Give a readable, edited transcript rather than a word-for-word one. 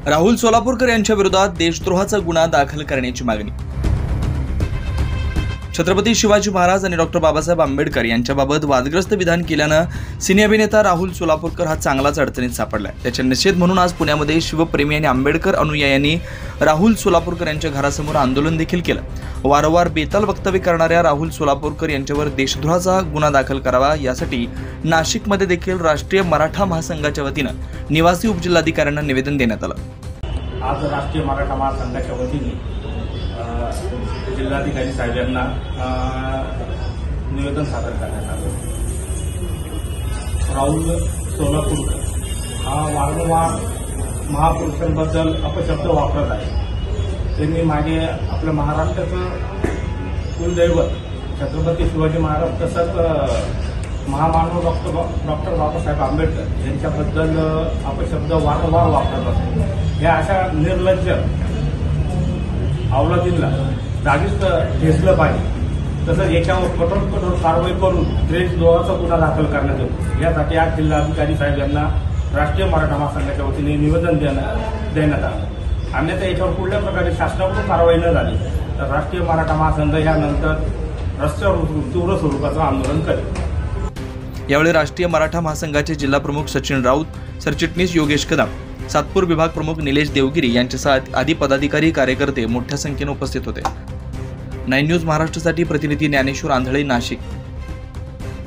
राहुल सोलापूरकर यांच्या विरोधात देशद्रोहाचा गुन्हा दाखल करण्याची मागणी। छत्रपती शिवाजी महाराज आणि डॉक्टर बाबासाहेब आंबेडकर यांच्याबाबत वादग्रस्त विधान केल्यानं सिने अभिनेता राहुल सोलापूरकर हा चांगलाच अडचणीत सापडलाय। त्याचा निषेध म्हणून आज पुण्यामध्ये शिवप्रेमी आणि आंबेडकर अनुयायांनी राहुल सोलापूरकर यांच्या घरासमोर आंदोलन देखील केलं। वारंवार बेताल वक्तव्य करणाऱ्या राहुल सोलापूरकर यांच्यावर देशद्रोहाचा गुन्हा दाखल करावा यासाठी नाशिकमध्ये देखील राष्ट्रीय मराठा महासंघाच्या वतीनं निवासी उपजिल्हाधिकाऱ्यांना निवेदन देण्यात आलं। आज राष्ट्रीय मराठा महासंघाच्या वतीने जिल्हाधिकारी साहेबांना निवेदन सादर करण्यात आलं। राहुल सोलापूरकर हा वारंवार महापुरुषांबद्दल अपशब्द वापरत आहे। त्यांनी मागे आपल्या महाराष्ट्राचं कुलदैवत छत्रपती शिवाजी महाराज तसंच महामानव डॉक्टर बाबासाहेब आंबेडकर यांच्याबद्दल अपशब्द वारंवार वापरत असतो। या अशा निर्लज्ज अवलादींना जागीच ठेचलं पाहिजे, तसंच याच्यावर कठोर कारवाई करून देशद्रोहाचा गुन्हा दाखल करण्यात येतो। यासाठी आज जिल्हाधिकारी साहेब यांना राष्ट्रीय मराठा महासंघाच्या वतीने निवेदन देण्यात आलं। अन्यथा याच्यावर कुठल्या प्रकारे शासनाकडून कारवाई न झाली तर राष्ट्रीय मराठा महासंघ यानंतर रस्त्यावर तीव्र स्वरूपाचं आंदोलन करेल। यावेळी राष्ट्रीय मराठा महासंघाचे जिल्हा प्रमुख सचिन राऊत, सरचिटणीस योगेश कदम, सातपूर विभाग प्रमुख निलेश देवगिरी यांच्यासह आदी पदाधिकारी कार्यकर्ते मोठ्या संख्येने उपस्थित होते। 9 न्यूज महाराष्ट्रासाठी प्रतिनिधी ज्ञानेश्वर आंधळे, नाशिक।